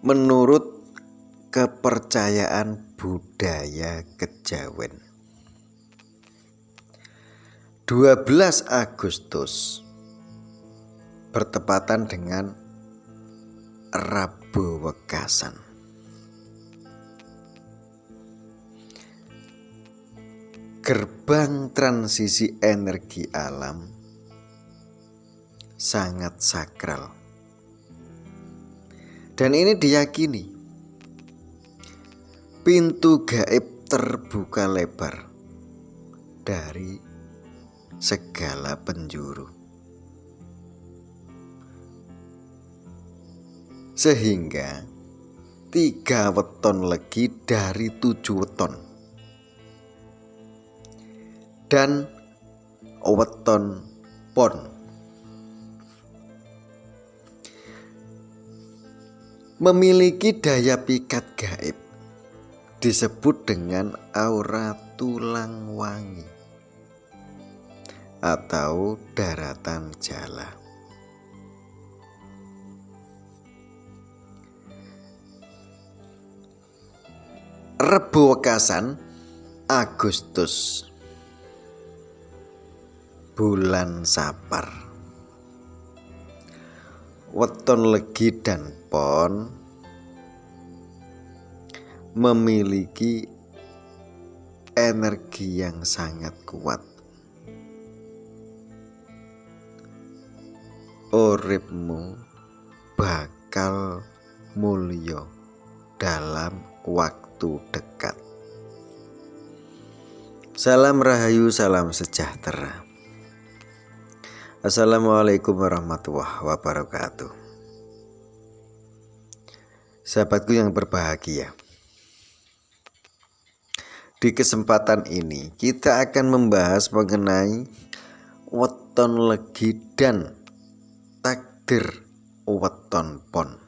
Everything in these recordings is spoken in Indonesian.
menurut kepercayaan budaya kejawen. 12 Agustus bertepatan dengan Rebo Wekasan. Gerbang transisi energi alam sangat sakral. Dan ini diyakini pintu gaib terbuka lebar dari segala penjuru, sehingga 3 weton legi dari 7 weton dan weton pon memiliki daya pikat gaib disebut dengan aura tulang wangi atau daratan jala. Rebo Wekasan Agustus, bulan Sapar, weton legi dan pon memiliki energi yang sangat kuat. Uripmu bakal mulya dalam waktu dekat. Salam rahayu, salam sejahtera. Assalamualaikum warahmatullahi wabarakatuh. Sahabatku yang berbahagia, di kesempatan ini kita akan membahas mengenai weton legi dan takdir weton pon.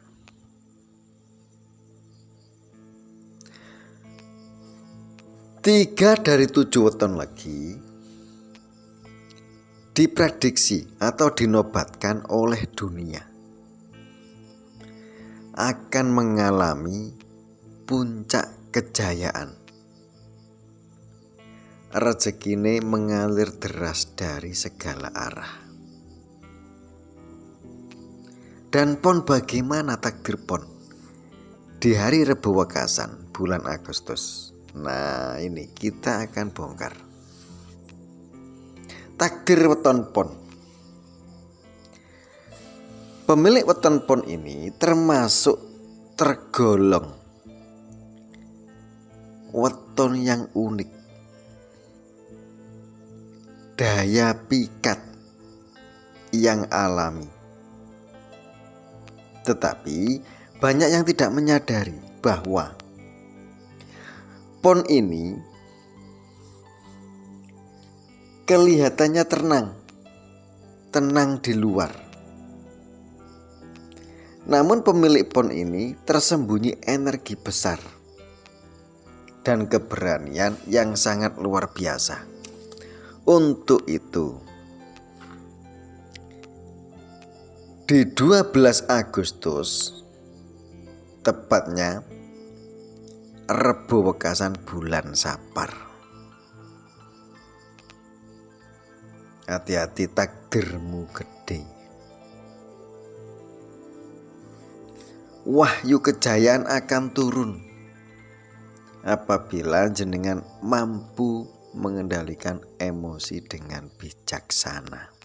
Tiga dari 7 weton legi diprediksi atau dinobatkan oleh dunia akan mengalami puncak kejayaan. Rezekine mengalir deras dari segala arah. Dan pon, bagaimana takdir pon di hari Rebo Wekasan bulan Agustus? Nah, ini kita akan bongkar takdir weton pon. Pemilik weton pon ini termasuk tergolong weton yang unik, daya pikat yang alami. Tetapi banyak yang tidak menyadari bahwa pon ini kelihatannya tenang di luar. Namun pemilik pon ini tersembunyi energi besar dan keberanian yang sangat luar biasa. Untuk itu, di 12 Agustus, tepatnya Rebo Wekasan bulan Sapar, hati-hati, takdirmu gede. Wahyu kejayaan akan turun apabila jenengan mampu mengendalikan emosi dengan bijaksana.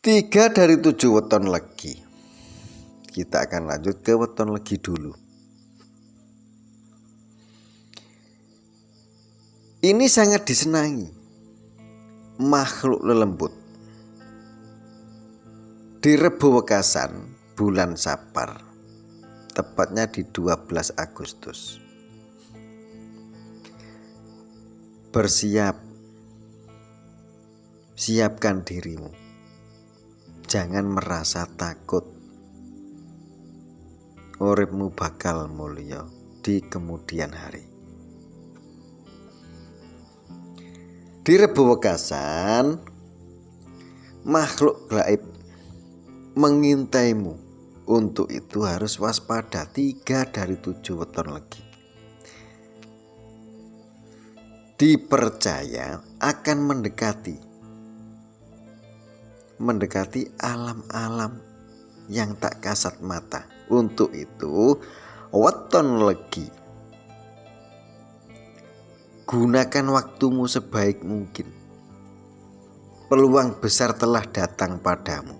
Tiga dari 7 weton legi. Kita akan lanjut ke weton legi dulu. Ini sangat disenangi makhluk lelembut. Di Rebo Wekasan bulan Sapar, tepatnya di 12 Agustus. Bersiap, siapkan dirimu. Jangan merasa takut. Uripmu bakal mulya di kemudian hari. Di Rebo Wekasan, makhluk gaib mengintaimu. Untuk itu harus waspada. 3 dari 7 weton legi. Dipercaya akan mendekati alam-alam yang tak kasat mata. Untuk itu weton legi, gunakan waktumu sebaik mungkin. Peluang besar telah datang padamu,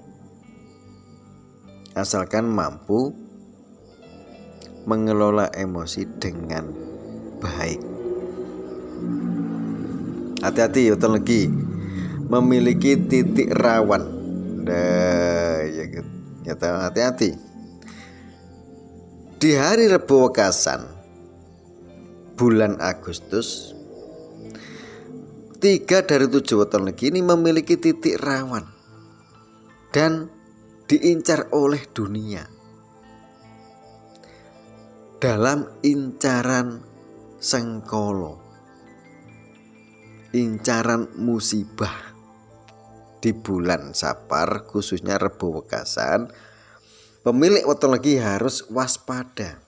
asalkan mampu mengelola emosi dengan baik. Hati-hati weton legi, memiliki titik rawan. Hati-hati. Di hari Rebo Wekasan bulan Agustus, 3 dari 7 weton legi ini memiliki titik rawan dan diincar oleh dunia dalam incaran sengkolo, incaran musibah. Di bulan Sapar, khususnya Rebo Wekasan, pemilik weton legi harus waspada,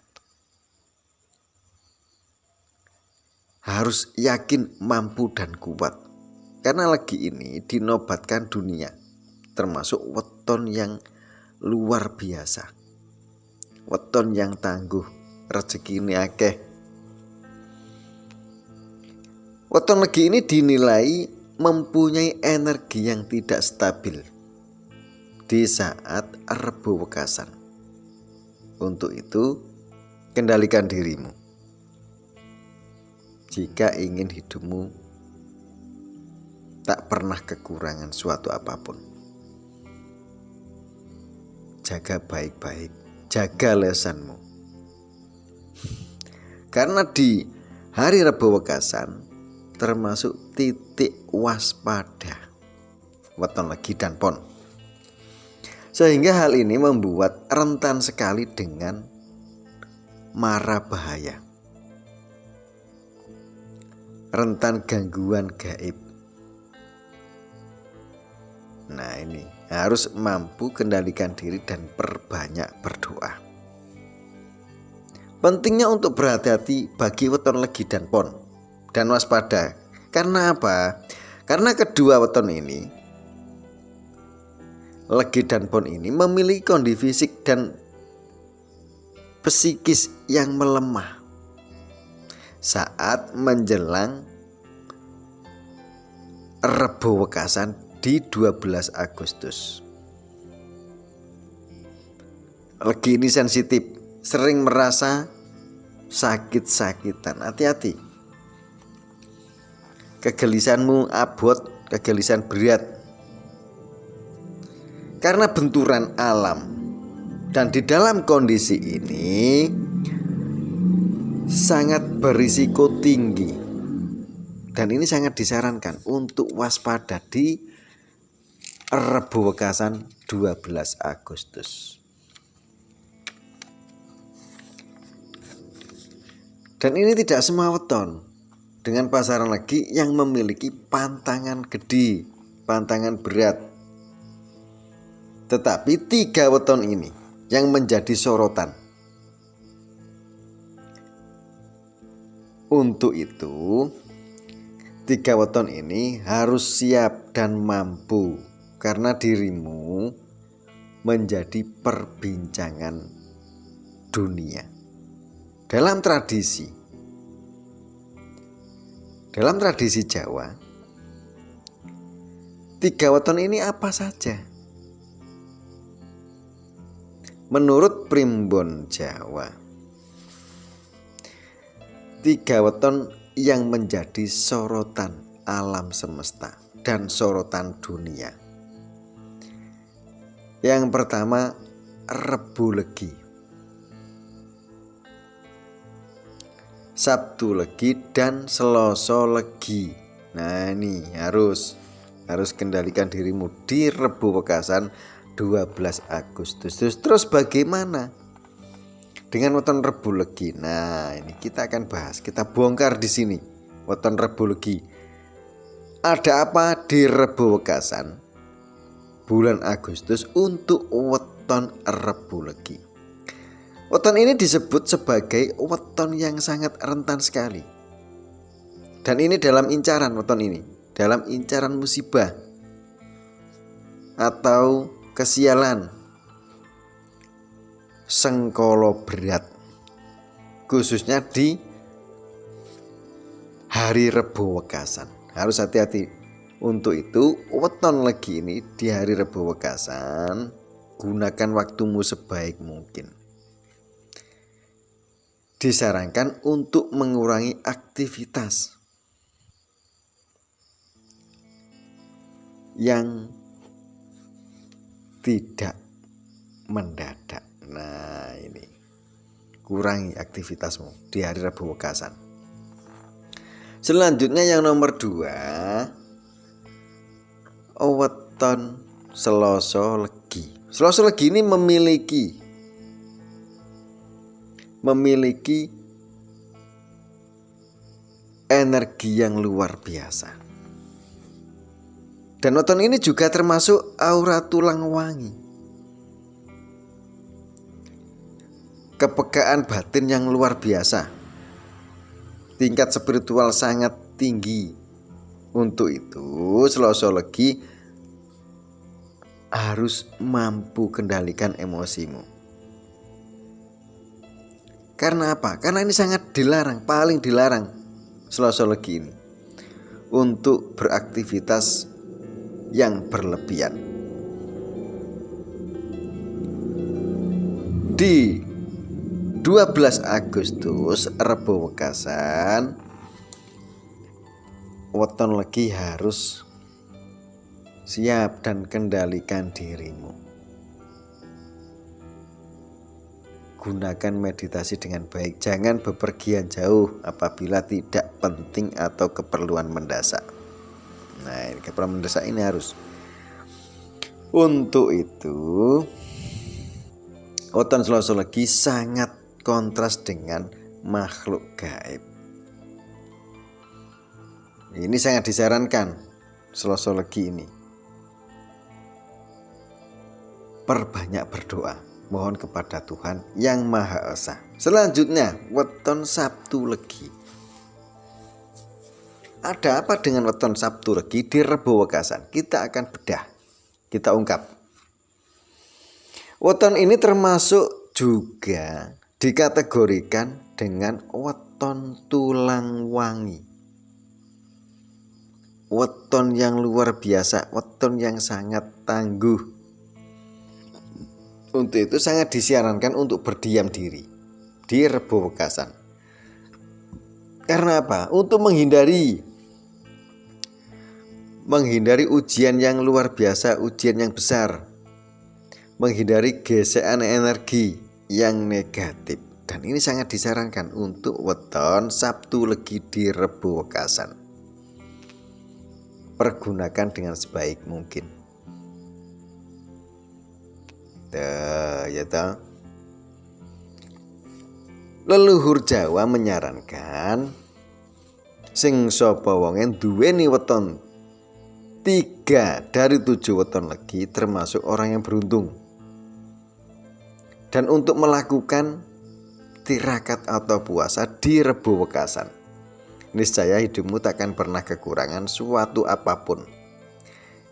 harus yakin mampu dan kuat, karena legi ini dinobatkan dunia, termasuk weton yang luar biasa, weton yang tangguh, rezekine akeh. Weton legi ini dinilai mempunyai energi yang tidak stabil di saat Rebo Wekasan. Untuk itu kendalikan dirimu jika ingin hidupmu tak pernah kekurangan suatu apapun. Jaga baik-baik, jaga lesanmu, karena di hari Rebo Wekasan termasuk titik waspada weton legi dan pon, sehingga hal ini membuat rentan sekali dengan mara bahaya, rentan gangguan gaib. Nah, ini harus mampu kendalikan diri dan perbanyak berdoa. Pentingnya untuk berhati-hati bagi weton legi dan pon dan waspada. Karena apa? Karena kedua weton ini, legi dan pon ini, memiliki kondisi fisik dan psikis yang melemah saat menjelang Rebo Wekasan di 12 Agustus. Legi ini sensitif, sering merasa sakit-sakitan. Hati-hati. Kegelisahanmu abot, kegelisahan berat karena benturan alam, dan di dalam kondisi ini sangat berisiko tinggi, dan ini sangat disarankan untuk waspada di Rebo Wekasan 12 Agustus. Dan ini tidak semua weton dengan pasaran legi yang memiliki pantangan gede, pantangan berat. Tetapi 3 weton ini yang menjadi sorotan. Untuk itu 3 weton ini harus siap dan mampu, karena dirimu menjadi perbincangan dunia. Dalam tradisi Jawa, 3 weton ini apa saja? Menurut Primbon Jawa, 3 weton yang menjadi sorotan alam semesta dan sorotan dunia. Yang pertama, Rebo Legi, Sabtu Legi, dan Selasa Legi. Nah, ini harus kendalikan dirimu di Rebo Wekasan 12 Agustus. Terus bagaimana dengan weton Rebo Legi? Nah, ini kita akan bahas, kita bongkar di sini weton Rebo Legi. Ada apa di Rebo Wekasan bulan Agustus untuk weton Rebo Legi. Weton ini disebut sebagai weton yang sangat rentan sekali. Dan ini dalam incaran weton ini, dalam incaran musibah atau kesialan, sengkolo berat, khususnya di hari Rebo Wekasan. Harus hati-hati. Untuk itu weton Legi ini di hari Rebo Wekasan, gunakan waktumu sebaik mungkin. Disarankan untuk mengurangi aktivitas yang tidak mendadak. Nah ini, kurangi aktivitasmu di hari Rebo Wekasan. Selanjutnya yang nomor 2, weton Selasa Legi. Selasa Legi ini memiliki energi yang luar biasa. Dan weton ini juga termasuk aura tulang wangi, kepekaan batin yang luar biasa, tingkat spiritual sangat tinggi. Untuk itu Selasa Legi harus mampu kendalikan emosimu. Karena apa? Karena ini sangat dilarang, paling dilarang Selasa Legi ini untuk beraktivitas yang berlebihan. Di 12 Agustus Rebo Wekasan, weton Legi harus siap dan kendalikan dirimu. Gunakan meditasi dengan baik. Jangan bepergian jauh apabila tidak penting atau keperluan mendesak. Nah, keperluan mendesak ini harus. Untuk itu weton Selasa Legi sangat kontras dengan makhluk gaib. Ini sangat disarankan Selasa Legi ini. Perbanyak berdoa, mohon kepada Tuhan yang Maha Esa. Selanjutnya weton Sabtu Legi. Ada apa dengan weton Sabtu Legi di Rebo Wekasan? Kita akan bedah, kita ungkap. Weton ini termasuk juga dikategorikan dengan weton tulang wangi. Weton yang luar biasa, weton yang sangat tangguh. Untuk itu sangat disarankan untuk berdiam diri di Rebo Wekasan. Karena apa? Untuk menghindari ujian yang luar biasa, ujian yang besar, menghindari gesekan energi yang negatif. Dan ini sangat disarankan untuk weton Sabtu Legi di Rebo Wekasan. Pergunakan dengan sebaik mungkin. Ya toh. Leluhur Jawa menyarankan sing sapa wonge duweni weton 3 dari 7 weton Legi termasuk orang yang beruntung. Dan untuk melakukan tirakat atau puasa di Rebo Wekasan, niscaya hidupmu takkan pernah kekurangan suatu apapun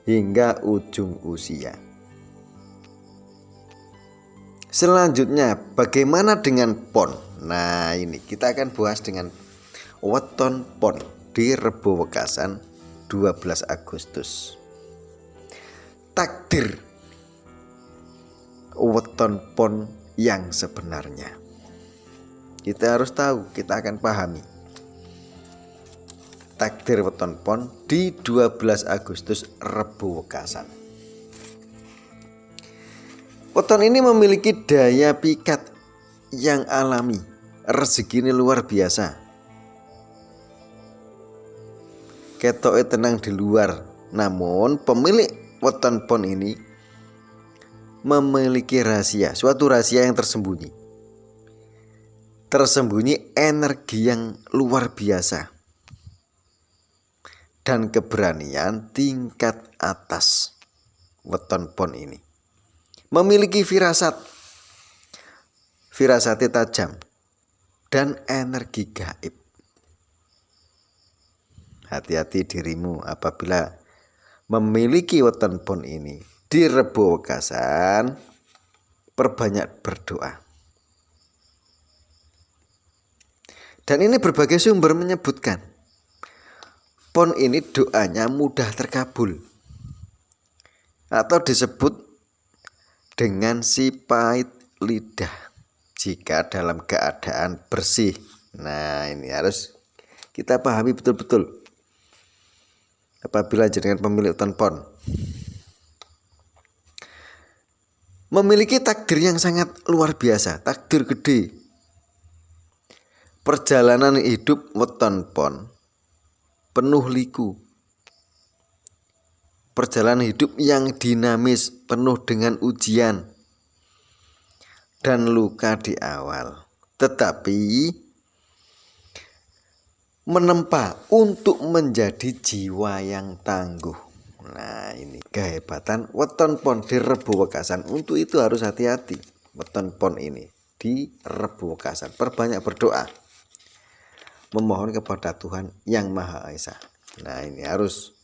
hingga ujung usia. Selanjutnya, bagaimana dengan pon? Nah, ini kita akan bahas dengan weton pon di Rebo Wekasan 12 Agustus. Takdir weton pon yang sebenarnya. Kita harus tahu, kita akan pahami takdir weton pon di 12 Agustus Rebo Wekasan. Weton ini memiliki daya pikat yang alami, rezeki ini luar biasa. Ketoke tenang di luar, namun pemilik weton pon ini memiliki rahasia, suatu rahasia yang tersembunyi. Tersembunyi energi yang luar biasa dan keberanian tingkat atas. weton pon ini. Memiliki firasatnya tajam dan energi gaib. Hati-hati dirimu apabila memiliki weton pon ini di Rebo Wekasan. Perbanyak berdoa. Dan ini berbagai sumber menyebutkan pon ini doanya mudah terkabul atau disebut dengan si pahit lidah jika dalam keadaan bersih. Nah, ini harus kita pahami betul-betul apabila jenengan pemilik weton pon. Memiliki takdir yang sangat luar biasa, takdir gede. Perjalanan hidup weton pon penuh liku. Perjalanan hidup yang dinamis, penuh dengan ujian dan luka di awal. Tetapi menempa untuk menjadi jiwa yang tangguh. Nah, ini kehebatan weton pon di Rebo Wekasan. Untuk itu harus hati-hati weton pon ini di Rebo Wekasan. Perbanyak berdoa, memohon kepada Tuhan Yang Maha Esa. Nah, ini harus.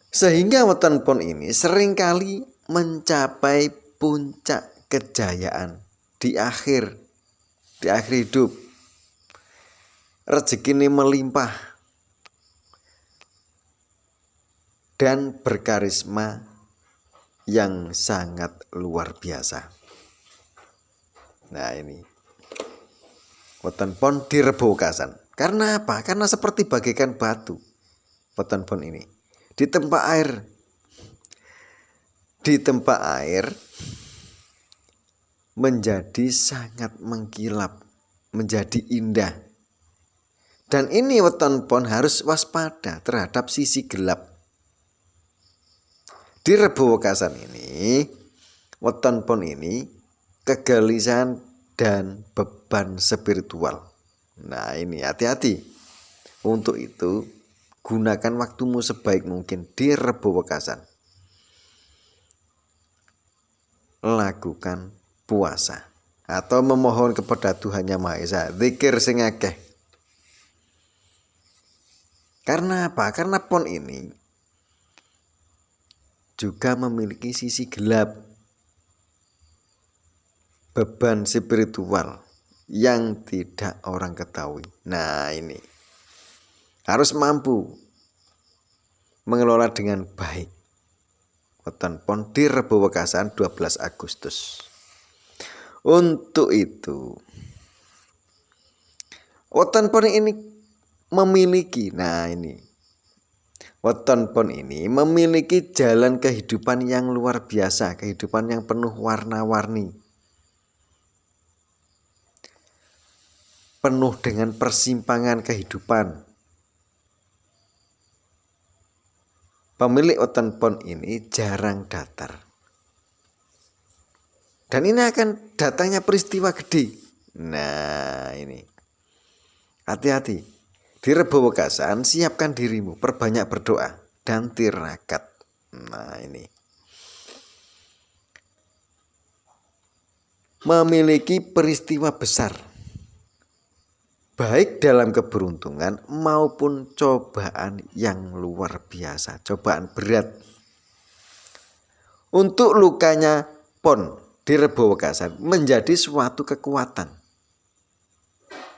Sehingga weton pon ini seringkali mencapai puncak kejayaan di akhir hidup. Rezeki ini melimpah dan berkarisma yang sangat luar biasa. Nah, ini weton pon di Rebo Wekasan. Karena apa? Karena seperti bagaikan batu weton pon ini ditempa air menjadi sangat mengkilap, menjadi indah. Dan ini weton pon harus waspada terhadap sisi gelap. Di Rebo Wekasan ini, weton pon ini kegelisahan dan beban spiritual. Nah, ini hati-hati. Untuk itu, gunakan waktumu sebaik mungkin di Rebo Wekasan. Lakukan puasa atau memohon kepada Tuhan Yang Maha Esa, zikir sing akeh. Karena apa? Karena pon ini juga memiliki sisi gelap, beban spiritual yang tidak orang ketahui. Nah, ini harus mampu mengelola dengan baik weton pon di Rebo Wekasan 12 Agustus. Untuk itu, weton pon ini memiliki, weton pon ini memiliki jalan kehidupan yang luar biasa, kehidupan yang penuh warna-warni, penuh dengan persimpangan kehidupan. Pemilik weton pon ini jarang datar, dan ini akan datangnya peristiwa gede. Nah, ini hati-hati. Di Rebo Wekasan, siapkan dirimu, perbanyak berdoa dan tirakat. Nah, ini memiliki peristiwa besar, baik dalam keberuntungan maupun cobaan yang luar biasa, cobaan berat. Untuk lukanya pon di Rebo Wekasan menjadi suatu kekuatan.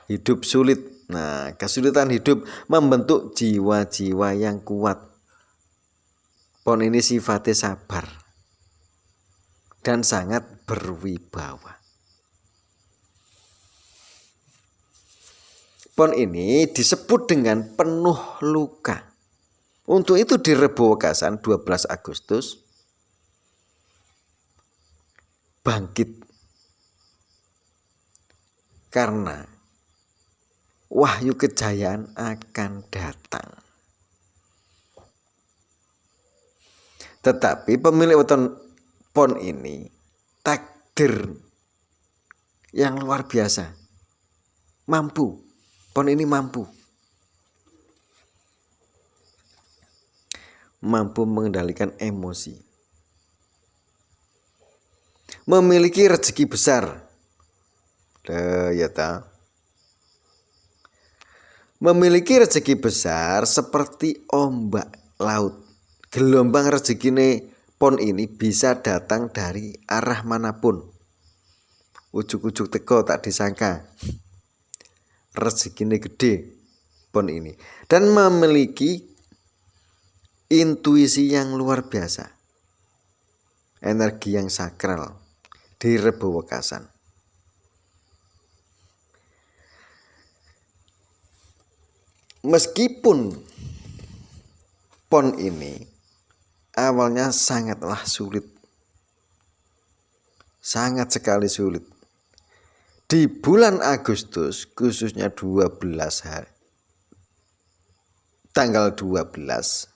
Hidup sulit. Nah, kesulitan hidup membentuk jiwa-jiwa yang kuat. Pon ini sifatnya sabar dan sangat berwibawa. Pon ini disebut dengan penuh luka. Untuk itu di Rebo Wekasan 12 Agustus bangkit karena wahyu kejayaan akan datang. Tetapi pemilik weton pon ini takdir yang luar biasa. Mampu. Pon ini mampu mampu mengendalikan emosi, memiliki rezeki besar. Ya ta. Memiliki rezeki besar seperti ombak laut. Gelombang rezekine pon ini bisa datang dari arah manapun. Ujuk-ujuk teko tak disangka. Rezekine gede pon ini. Dan memiliki intuisi yang luar biasa. Energi yang sakral di Rebo Wekasan. Meskipun pon ini awalnya sangatlah sulit, sangat sekali sulit. Di bulan Agustus, khususnya 12 hari, tanggal 12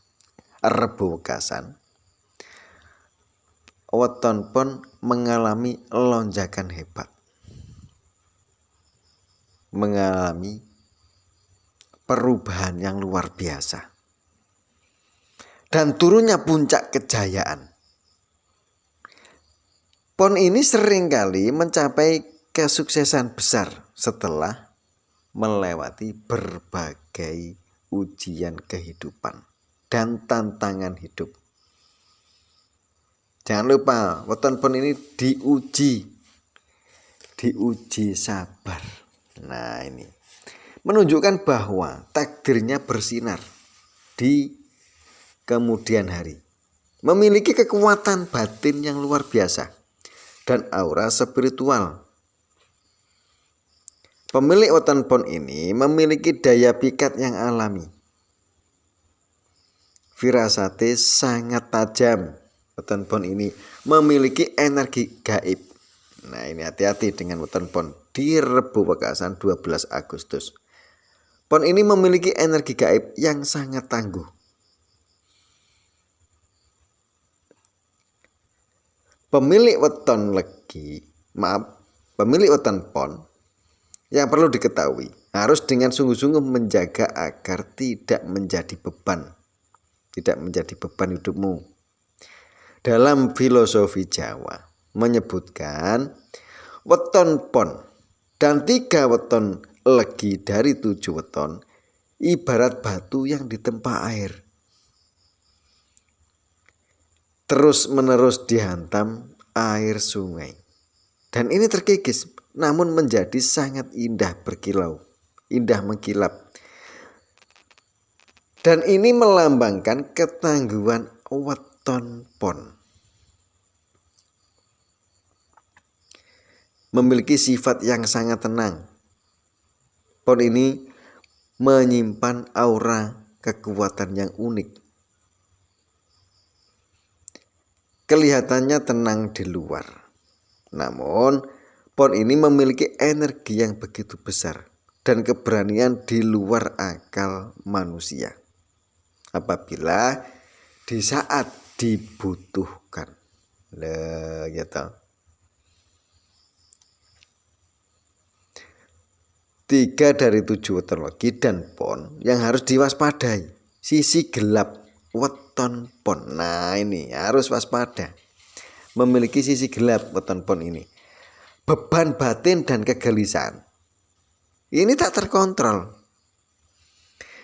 Rebo Wekasan, weton pon mengalami lonjakan hebat, mengalami perubahan yang luar biasa, dan turunnya puncak kejayaan. Pon ini seringkali mencapai kesuksesan besar setelah melewati berbagai ujian kehidupan dan tantangan hidup. Jangan lupa, weton pon ini diuji sabar. Nah, ini menunjukkan bahwa takdirnya bersinar di kemudian hari, memiliki kekuatan batin yang luar biasa dan aura spiritual. Pemilik weton pon ini memiliki daya pikat yang alami, firasate sangat tajam. Weton pon ini memiliki energi gaib. Nah, ini hati-hati dengan weton pon di Rebo Wekasan 12 Agustus. Pon ini memiliki energi gaib yang sangat tangguh. Pemilik weton pon yang perlu diketahui harus dengan sungguh-sungguh menjaga agar tidak menjadi beban hidupmu. Dalam filosofi Jawa menyebutkan weton pon dan 3 weton legi dari 7 weton ibarat batu yang ditempa air, terus menerus dihantam air sungai, dan ini terkikis namun menjadi sangat indah mengkilap, dan ini melambangkan ketangguhan weton pon. Memiliki sifat yang sangat tenang. Pon ini menyimpan aura kekuatan yang unik. Kelihatannya tenang di luar, namun pon ini memiliki energi yang begitu besar dan keberanian di luar akal manusia apabila di saat dibutuhkan. Ya tahu. 3 dari 7 weton legi dan pon yang harus diwaspadai, sisi gelap weton pon. Nah, ini harus waspada. Memiliki sisi gelap weton pon ini, beban batin dan kegelisahan ini tak terkontrol.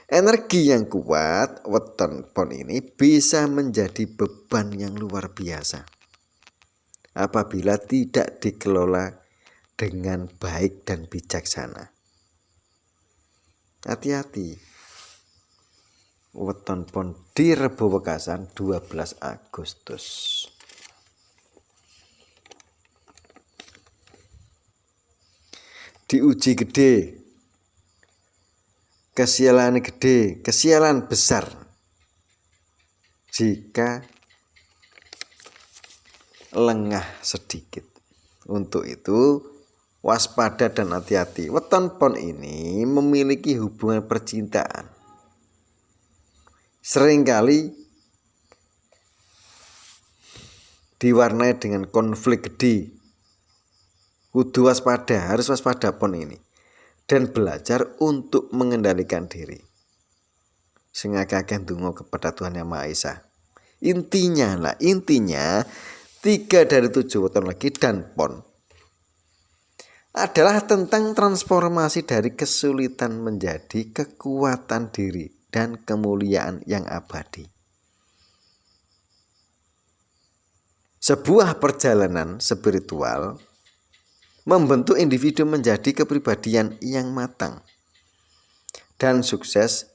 Energi yang kuat weton pon ini bisa menjadi beban yang luar biasa apabila tidak dikelola dengan baik dan bijaksana. Hati-hati, weton pon di Rebo Wekasan 12 Agustus. Diuji gede, kesialan gede, kesialan besar jika lengah sedikit. Untuk itu waspada dan hati-hati. Weton pon ini memiliki hubungan percintaan. Seringkali diwarnai dengan konflik gede. Kudu waspada, harus waspada pon ini. Dan belajar untuk mengendalikan diri. Sing akeh ndonga kepada Tuhan Yang Maha Esa. Intinya 3 dari 7 weton legi dan pon adalah tentang transformasi dari kesulitan menjadi kekuatan diri dan kemuliaan yang abadi. Sebuah perjalanan spiritual membentuk individu menjadi kepribadian yang matang dan sukses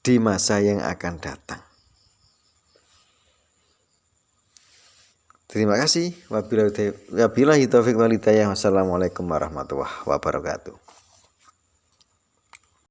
di masa yang akan datang. Terima kasih. Wabillahi taufiq wal hidayah. Wassalamualaikum warahmatullahi wabarakatuh.